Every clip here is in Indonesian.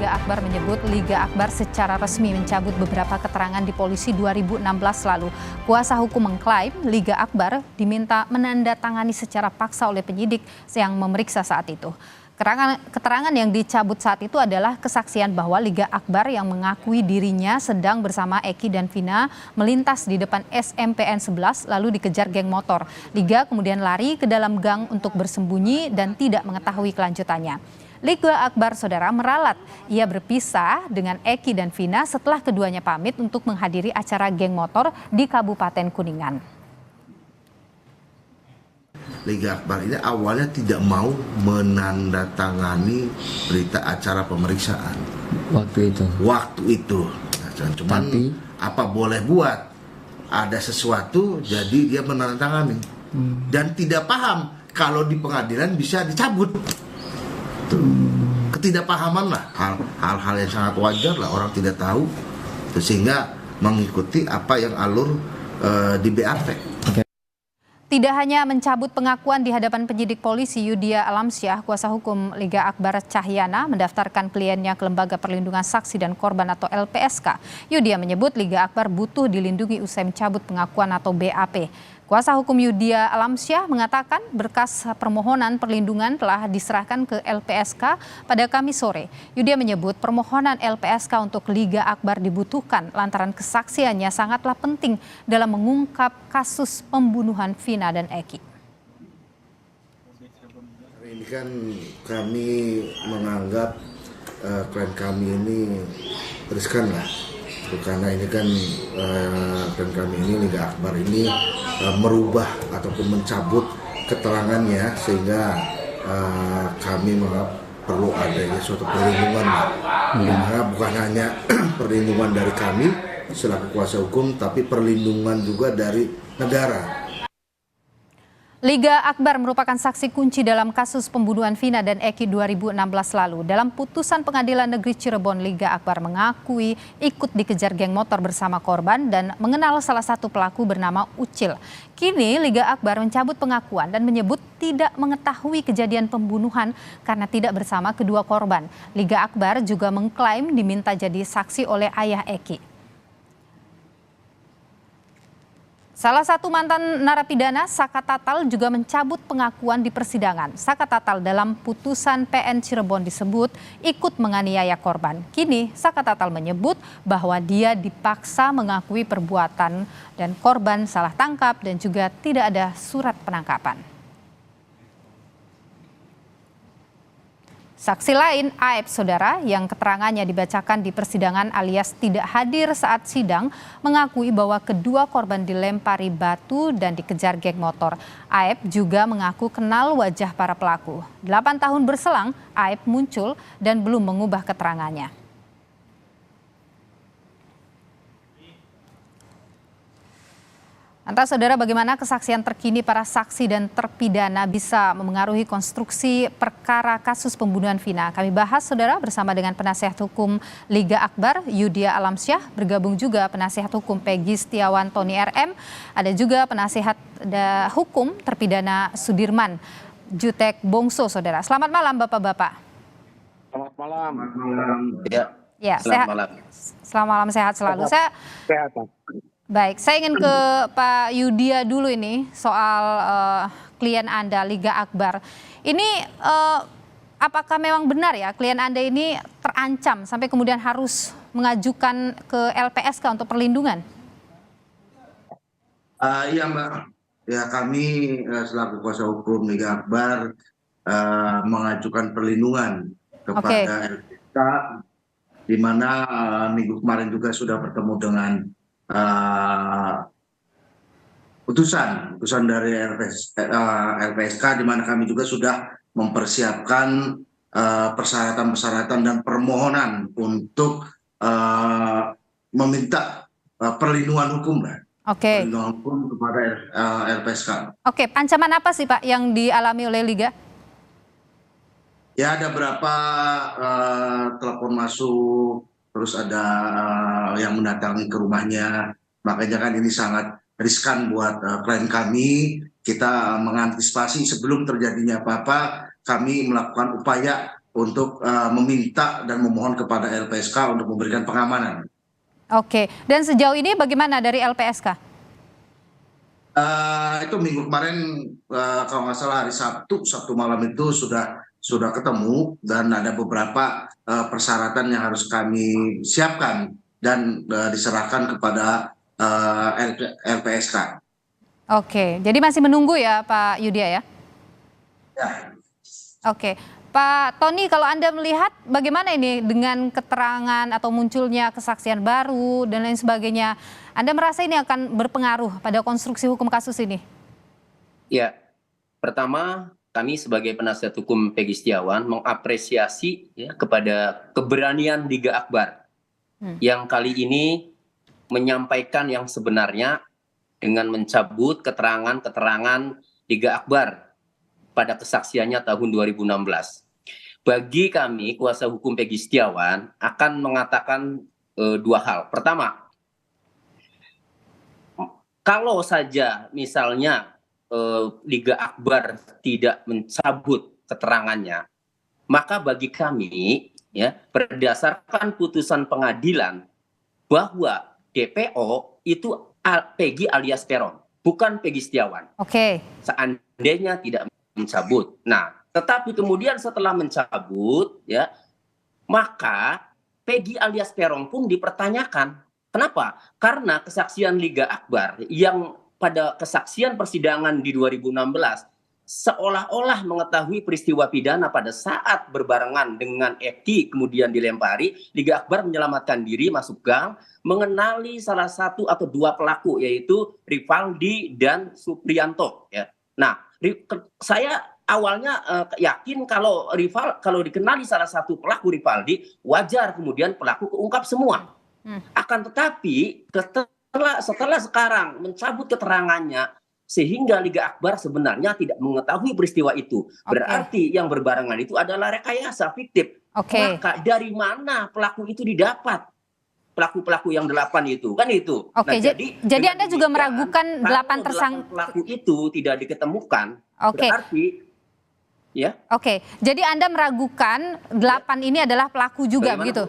Liga Akbar menyebut Liga Akbar secara resmi mencabut beberapa keterangan di polisi 2016 lalu. Kuasa hukum mengklaim Liga Akbar diminta menandatangani secara paksa oleh penyidik yang memeriksa saat itu. Keterangan yang dicabut saat itu adalah kesaksian bahwa Liga Akbar yang mengakui dirinya sedang bersama Eki dan Vina melintas di depan SMPN 11 lalu dikejar geng motor. Liga kemudian lari ke dalam gang untuk bersembunyi dan tidak mengetahui kelanjutannya. Liga Akbar saudara meralat ia berpisah dengan Eki dan Vina setelah keduanya pamit untuk menghadiri acara geng motor di Kabupaten Kuningan. Liga Akbar ini awalnya tidak mau menandatangani berita acara pemeriksaan waktu itu. Cuman apa boleh buat, ada sesuatu jadi dia menandatangani dan tidak paham kalau di pengadilan bisa dicabut. Ketidakpahaman lah, hal-hal yang sangat wajar lah, orang tidak tahu sehingga mengikuti apa yang alur di BAP. Tidak hanya mencabut pengakuan di hadapan penyidik polisi, Yudia Alamsyah, kuasa hukum Liga Akbar Cahyana, mendaftarkan kliennya ke Lembaga Perlindungan Saksi dan Korban atau LPSK. Yudia menyebut Liga Akbar butuh dilindungi usai mencabut pengakuan atau BAP. Kuasa hukum Yudia Alamsyah mengatakan berkas permohonan perlindungan telah diserahkan ke LPSK pada Kamis sore. Yudia menyebut permohonan LPSK untuk Liga Akbar dibutuhkan lantaran kesaksiannya sangatlah penting dalam mengungkap kasus pembunuhan Vina dan Eki. Ini kan kami menganggap klien kami ini riskan lah. Karena ini kan klien kami ini Liga Akbar ini merubah ataupun mencabut keterangannya sehingga kami menganggap perlu adanya suatu perlindungan, dimana bukan hanya perlindungan dari kami selaku kuasa hukum tapi perlindungan juga dari negara. Liga Akbar merupakan saksi kunci dalam kasus pembunuhan Vina dan Eki 2016 lalu. Dalam putusan Pengadilan Negeri Cirebon, Liga Akbar mengakui ikut dikejar geng motor bersama korban dan mengenal salah satu pelaku bernama Ucil. Kini Liga Akbar mencabut pengakuan dan menyebut tidak mengetahui kejadian pembunuhan karena tidak bersama kedua korban. Liga Akbar juga mengklaim diminta jadi saksi oleh ayah Eki. Salah satu mantan narapidana, Saka Tatal, juga mencabut pengakuan di persidangan. Saka Tatal dalam putusan PN Cirebon disebut ikut menganiaya korban. Kini Saka Tatal menyebut bahwa dia dipaksa mengakui perbuatan dan korban salah tangkap dan juga tidak ada surat penangkapan. Saksi lain, Aep saudara, yang keterangannya dibacakan di persidangan alias tidak hadir saat sidang, mengakui bahwa kedua korban dilempari batu dan dikejar geng motor. Aep juga mengaku kenal wajah para pelaku. 8 tahun berselang, Aep muncul dan belum mengubah keterangannya. Lantas saudara, bagaimana kesaksian terkini para saksi dan terpidana bisa memengaruhi konstruksi perkara kasus pembunuhan Vina? Kami bahas saudara bersama dengan penasihat hukum Liga Akbar, Yudia Alamsyah, bergabung juga penasihat hukum Peggy Setiawan Tony RM, ada juga penasihat hukum terpidana Sudirman Jutek Bongso saudara. Selamat malam Bapak-bapak. Selamat malam. Ya, sehat. Selamat malam, sehat selalu. Sehat. Baik, saya ingin ke Pak Yudia dulu ini soal klien Anda, Liga Akbar. Ini apakah memang benar ya klien Anda ini terancam sampai kemudian harus mengajukan ke LPSK untuk perlindungan? Iya Mbak, ya kami selaku kuasa hukum Liga Akbar mengajukan perlindungan kepada LPSK, di mana minggu kemarin juga sudah bertemu dengan putusan dari LPSK, di mana kami juga sudah mempersiapkan persyaratan dan permohonan untuk meminta perlindungan hukum, perlindungan hukum kepada LPSK. Oke, ancaman apa sih Pak yang dialami oleh Liga? Ya, ada berapa telepon masuk, terus ada yang mendatangi ke rumahnya. Makanya kan ini sangat riskan buat klien kami. Kita mengantisipasi sebelum terjadinya apa-apa, kami melakukan upaya untuk meminta dan memohon kepada LPSK untuk memberikan pengamanan. Oke, dan sejauh ini bagaimana dari LPSK? Itu minggu kemarin kalau nggak salah hari Sabtu malam itu sudah ketemu dan ada beberapa persyaratan yang harus kami siapkan dan diserahkan kepada LPSK. Oke, jadi masih menunggu ya Pak Yudya ya? Ya. Oke, Pak Tony, kalau Anda melihat bagaimana ini dengan keterangan atau munculnya kesaksian baru dan lain sebagainya, Anda merasa ini akan berpengaruh pada konstruksi hukum kasus ini? Ya, pertama kami sebagai penasihat hukum Peggy Setiawan mengapresiasi ya, kepada keberanian Liga Akbar yang kali ini menyampaikan yang sebenarnya dengan mencabut keterangan-keterangan Liga Akbar pada kesaksiannya tahun 2016. Bagi kami, kuasa hukum Peggy Setiawan akan mengatakan dua hal. Pertama, kalau saja misalnya Liga Akbar tidak mencabut keterangannya, maka bagi kami, ya, berdasarkan putusan pengadilan bahwa DPO itu Peggy alias Peron, bukan Peggy Setiawan. Oke. Seandainya tidak mencabut. Nah, tetapi kemudian setelah mencabut, ya, maka Peggy alias Peron pun dipertanyakan. Kenapa? Karena kesaksian Liga Akbar yang pada kesaksian persidangan di 2016 seolah-olah mengetahui peristiwa pidana pada saat berbarengan dengan Eki kemudian dilempari, Liga Akbar menyelamatkan diri masuk gang, mengenali salah satu atau dua pelaku yaitu Rivaldi dan Suprianto. Ya. Nah, saya awalnya yakin kalau dikenali salah satu pelaku Rivaldi, wajar kemudian pelaku keungkap semua. Akan tetapi setelah sekarang mencabut keterangannya, sehingga Liga Akbar sebenarnya tidak mengetahui peristiwa itu. Berarti yang berbarengan itu adalah rekayasa fiktif. Maka dari mana pelaku itu didapat? Pelaku-pelaku yang 8 itu, kan itu. Oke, nah, jadi Anda juga meragukan 8 tersangka pelaku itu tidak diketemukan. Oke. Berarti ya. Oke, jadi Anda meragukan 8 ini adalah pelaku juga. Bagaimana, begitu?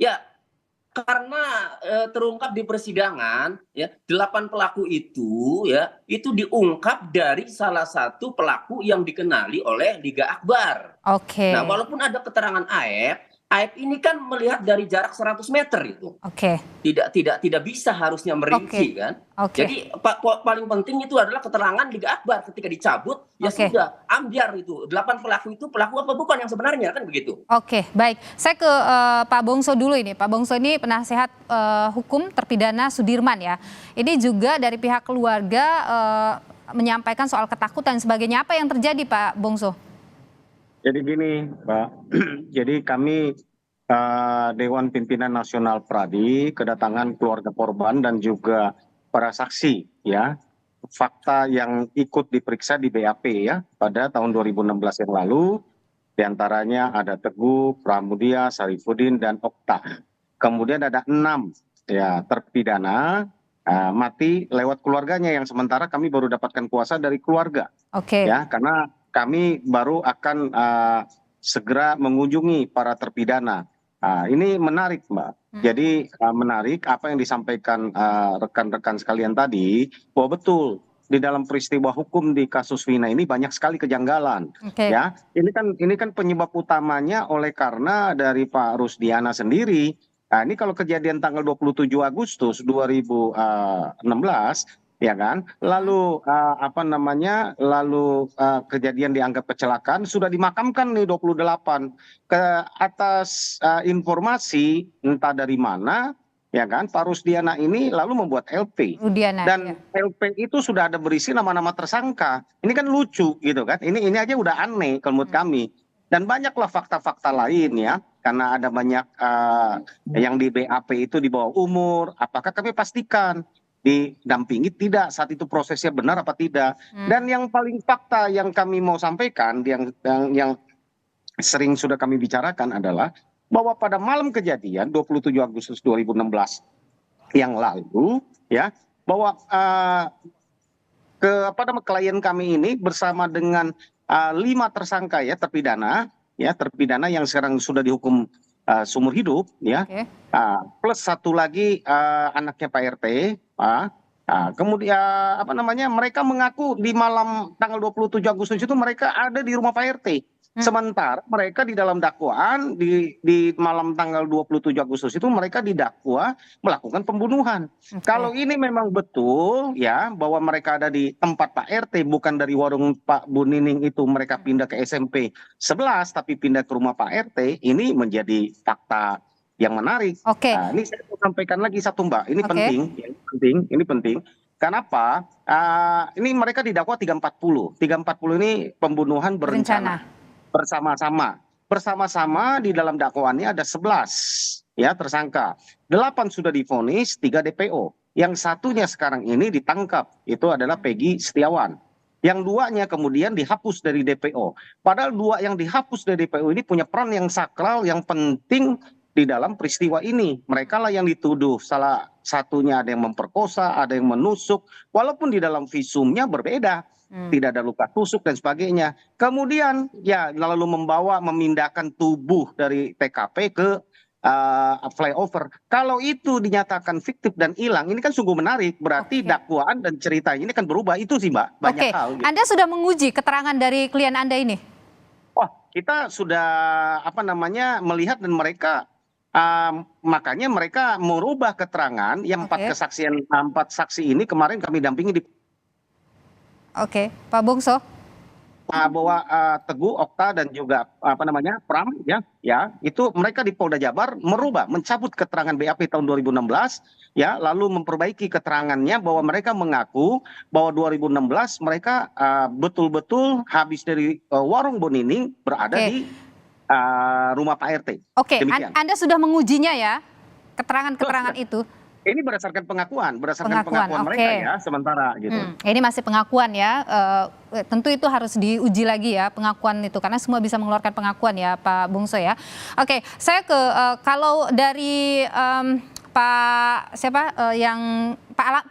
Ya, karena terungkap di persidangan, ya 8 pelaku itu ya itu diungkap dari salah satu pelaku yang dikenali oleh Liga Akbar. Oke. Nah, walaupun ada keterangan Aep ini kan melihat dari jarak 100 meter itu. Oke. Tidak bisa harusnya merinci kan. Jadi paling penting itu adalah keterangan Liga Akbar ketika dicabut ya sudah ambiar itu 8 pelaku itu pelaku apa bukan yang sebenarnya kan begitu. Oke, baik. Saya ke Pak Bongso dulu ini. Pak Bongso ini penasehat hukum terpidana Sudirman ya. Ini juga dari pihak keluarga menyampaikan soal ketakutan dan sebagainya. Apa yang terjadi Pak Bongso? Jadi gini, Pak. Jadi kami Dewan Pimpinan Nasional Pradi kedatangan keluarga korban dan juga para saksi ya. Fakta yang ikut diperiksa di BAP ya pada tahun 2016 yang lalu, diantaranya ada Teguh, Pramudia, Sarifuddin dan Okta. Kemudian ada 6 ya terpidana mati lewat keluarganya yang sementara kami baru dapatkan kuasa dari keluarga. Ya, karena kami baru akan segera mengunjungi para terpidana. Ini menarik, Mbak. Jadi menarik apa yang disampaikan rekan-rekan sekalian tadi, bahwa betul di dalam peristiwa hukum di kasus Vina ini banyak sekali kejanggalan. Ya, ini kan penyebab utamanya oleh karena dari Pak Rusdiana sendiri. Nah, ini kalau kejadian tanggal 27 Agustus 2016 ya kan, lalu kejadian dianggap kecelakaan sudah dimakamkan nih 28 ke atas informasi entah dari mana ya kan, Pak Rusdiana ini lalu membuat LP dan LP itu sudah ada berisi nama-nama tersangka. Ini kan lucu gitu kan, ini aja udah aneh kalau menurut kami. Dan banyaklah fakta-fakta lain ya, karena ada banyak yang di BAP itu di bawah umur. Apakah kami pastikan didampingi tidak saat itu prosesnya benar apa tidak. Dan yang paling fakta yang kami mau sampaikan yang sering sudah kami bicarakan adalah bahwa pada malam kejadian 27 Agustus 2016 yang lalu ya, bahwa klien kami ini bersama dengan 5 tersangka ya terpidana yang sekarang sudah dihukum seumur hidup ya. Oke. Plus satu lagi anaknya Pak RT. Kemudian mereka mengaku di malam tanggal 27 Agustus itu mereka ada di rumah Pak RT. Sementara mereka di dalam dakwaan di malam tanggal 27 Agustus itu mereka didakwa melakukan pembunuhan. Kalau ini memang betul ya bahwa mereka ada di tempat Pak RT bukan dari warung Pak Bu Nining itu mereka pindah ke SMP 11 tapi pindah ke rumah Pak RT, ini menjadi fakta yang menarik. Oke. Ini saya mau sampaikan lagi satu Mbak, ini Oke. penting. Kenapa? Ini mereka didakwa 340 ini pembunuhan berencana. Bersama-sama di dalam dakwaannya ada 11 ya tersangka. 8 sudah divonis, 3 DPO. Yang satunya sekarang ini ditangkap, itu adalah Peggy Setiawan. Yang 2-nya kemudian dihapus dari DPO. Padahal 2 yang dihapus dari DPO ini punya peran yang sakral, yang penting di dalam peristiwa ini. Mereka lah yang dituduh. Salah satunya ada yang memperkosa, ada yang menusuk. Walaupun di dalam visumnya berbeda. Tidak ada luka tusuk dan sebagainya. Kemudian ya lalu memindahkan tubuh dari TKP ke flyover. Kalau itu dinyatakan fiktif dan hilang, ini kan sungguh menarik. Berarti dakwaan dan cerita ini kan berubah. Itu sih Mbak, banyak hal. Anda sudah menguji keterangan dari klien Anda ini? Kita sudah melihat dan mereka makanya mereka merubah keterangan yang 4 saksi ini kemarin kami dampingi di Oke, Pak Bungso. Bahwa Teguh, Okta dan juga Pram ya itu mereka di Polda Jabar mencabut keterangan BAP tahun 2016 ya, lalu memperbaiki keterangannya bahwa mereka mengaku bahwa 2016 mereka betul-betul habis dari warung Bu Nining berada di rumah Pak RT. Oke, Anda sudah mengujinya ya keterangan-keterangan itu? Ini berdasarkan pengakuan mereka ya sementara gitu. Ini masih pengakuan ya, tentu itu harus diuji lagi ya pengakuan itu karena semua bisa mengeluarkan pengakuan ya Pak Bungso ya. Oke, saya ke kalau dari Pak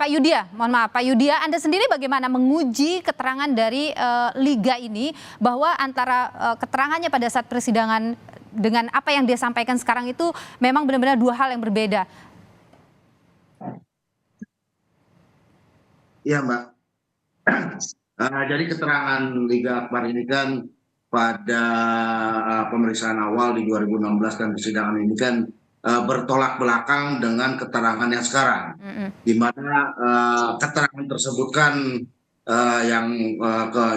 Yudia, mohon maaf Pak Yudia, Anda sendiri bagaimana menguji keterangan dari Liga ini bahwa antara keterangannya pada saat persidangan dengan apa yang dia sampaikan sekarang itu memang benar-benar 2 hal yang berbeda? Iya Mbak, jadi keterangan Liga Akbar ini kan pada pemeriksaan awal di 2016 dan persidangan ini kan bertolak belakang dengan keterangan yang sekarang, di mana keterangan tersebut kan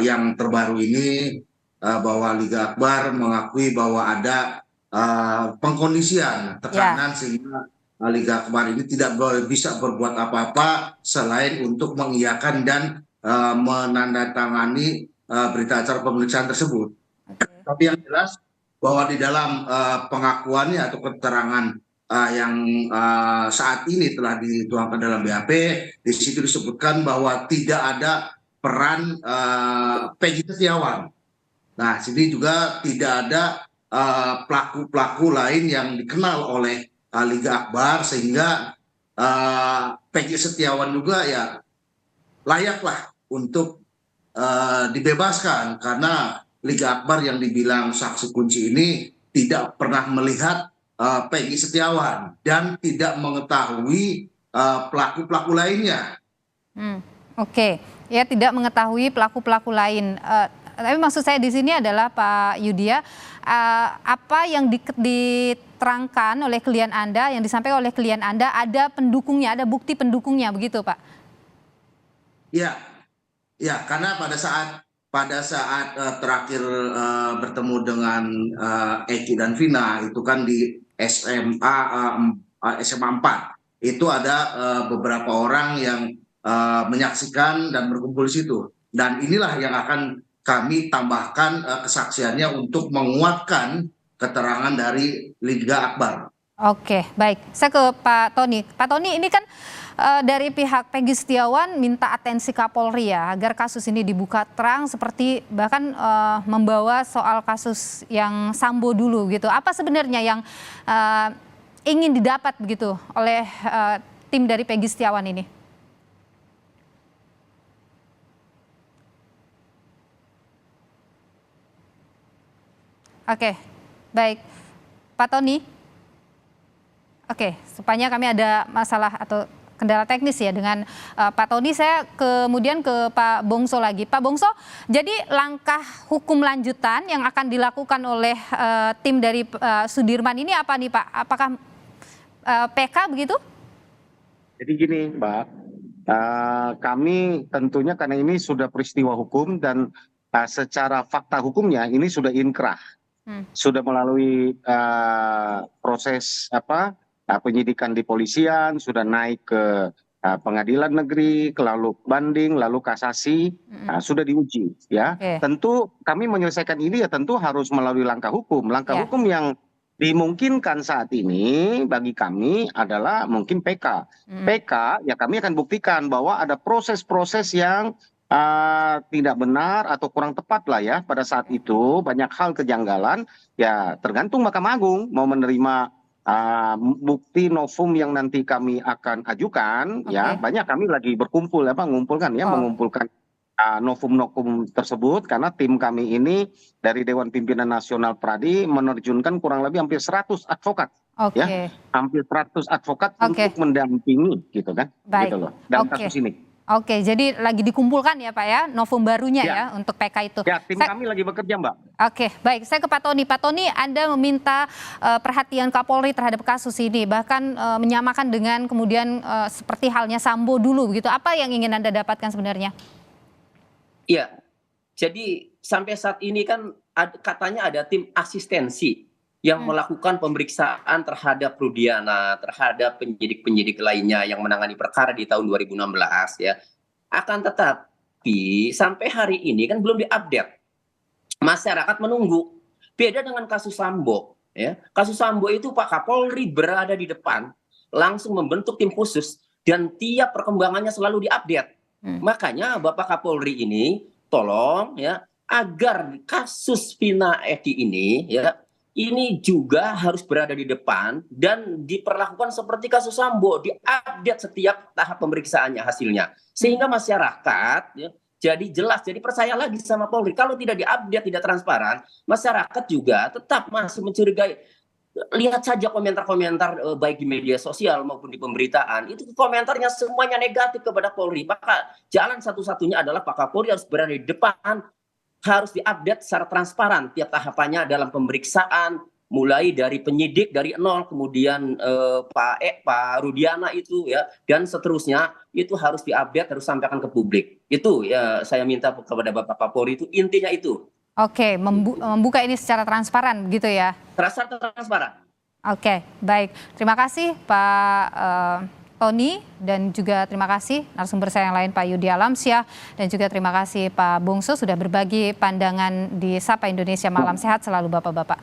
yang terbaru ini bahwa Liga Akbar mengakui bahwa ada pengkondisian tekanan sehingga Liga Akbar ini tidak bisa berbuat apa-apa selain untuk mengiyakan dan menandatangani berita acara pemeriksaan tersebut. Tapi yang jelas bahwa di dalam pengakuannya atau keterangan yang saat ini telah dituangkan dalam BAP, di situ disebutkan bahwa tidak ada peran Peggy Setiawan. Nah, sini juga tidak ada pelaku-pelaku lain yang dikenal oleh Liga Akbar sehingga Peggy Setiawan juga ya layaklah untuk dibebaskan karena Liga Akbar yang dibilang saksi kunci ini tidak pernah melihat Peggy Setiawan dan tidak mengetahui pelaku-pelaku lainnya. Oke, ya tidak mengetahui pelaku-pelaku lain. Tapi maksud saya di sini adalah Pak Yudia, apa yang diterangkan oleh klien Anda, yang disampaikan oleh klien Anda, ada pendukungnya, ada bukti pendukungnya, begitu Pak? Ya, karena pada saat terakhir bertemu dengan Eki dan Vina itu kan di SMA 4 itu ada beberapa orang yang menyaksikan dan berkumpul di situ, dan inilah yang akan kami tambahkan kesaksiannya untuk menguatkan keterangan dari Liga Akbar. Oke, baik. Saya ke Pak Tony. Pak Tony, ini kan dari pihak Peggy Setiawan minta atensi Kapolri ya, agar kasus ini dibuka terang, seperti bahkan membawa soal kasus yang Sambo dulu gitu. Apa sebenarnya yang ingin didapat begitu oleh tim dari Peggy Setiawan ini? Oke, baik. Pak Tony. Oke, supaya kami ada masalah atau kendala teknis ya dengan Pak Tony, saya kemudian ke Pak Bongso lagi. Pak Bongso, jadi langkah hukum lanjutan yang akan dilakukan oleh tim dari Sudirman ini apa nih Pak? Apakah PK begitu? Jadi gini Mbak, kami tentunya karena ini sudah peristiwa hukum dan secara fakta hukumnya ini sudah inkrah, sudah melalui proses penyidikan di polisian, sudah naik ke pengadilan negeri, lalu banding, lalu kasasi, sudah diuji. Ya, tentu kami menyelesaikan ini ya tentu harus melalui langkah hukum. Langkah hukum yang dimungkinkan saat ini bagi kami adalah mungkin PK. PK ya kami akan buktikan bahwa ada proses-proses yang tidak benar atau kurang tepat lah ya pada saat itu, banyak hal kejanggalan, ya tergantung Mahkamah Agung mau menerima bukti novum yang nanti kami akan ajukan. Ya banyak kami lagi berkumpul mengumpulkan novum-novum tersebut karena tim kami ini dari Dewan Pimpinan Nasional Pradi menerjunkan kurang lebih hampir 100 advokat. Ya, hampir 100 advokat untuk mendampingi gitu kan. Baik. Gitu loh, dalam kasus ini. Oke, jadi lagi dikumpulkan ya Pak ya, novum barunya ya untuk PK itu. Ya, tim kami lagi bekerja Mbak. Oke, baik. Saya ke Pak Tony. Pak Tony, Anda meminta perhatian Kapolri terhadap kasus ini, bahkan menyamakan dengan kemudian seperti halnya Sambo dulu begitu. Apa yang ingin Anda dapatkan sebenarnya? Iya, jadi sampai saat ini kan katanya ada tim asistensi yang melakukan pemeriksaan terhadap Rudiana, terhadap penyidik-penyidik lainnya yang menangani perkara di tahun 2016 ya. Akan tetapi sampai hari ini kan belum diupdate. Masyarakat menunggu. Beda dengan kasus Sambo ya. Kasus Sambo itu Pak Kapolri berada di depan, langsung membentuk tim khusus dan tiap perkembangannya selalu diupdate. Makanya Bapak Kapolri ini tolong ya agar kasus Vina Eki ini ya ini juga harus berada di depan dan diperlakukan seperti kasus Sambo, diupdate setiap tahap pemeriksaannya hasilnya. Sehingga masyarakat ya, jadi jelas, jadi percaya lagi sama Polri. Kalau tidak diupdate, tidak transparan, masyarakat juga tetap masih mencurigai. Lihat saja komentar-komentar baik di media sosial maupun di pemberitaan, itu komentarnya semuanya negatif kepada Polri. Maka jalan satu-satunya adalah Pak Kapolri harus berada di depan, harus diupdate secara transparan tiap tahapannya dalam pemeriksaan, mulai dari penyidik dari nol, kemudian Pak Rudiana itu ya, dan seterusnya itu harus diupdate, harus sampaikan ke publik. Itu ya saya minta kepada Bapak Kapolri, itu intinya itu. Oke, membuka ini secara transparan gitu ya? Transparan. Oke, baik. Terima kasih Pak Tony, dan juga terima kasih narasumber saya yang lain Pak Yudi Alamsyah, dan juga terima kasih Pak Bongso sudah berbagi pandangan di Sapa Indonesia Malam. Sehat selalu Bapak-Bapak.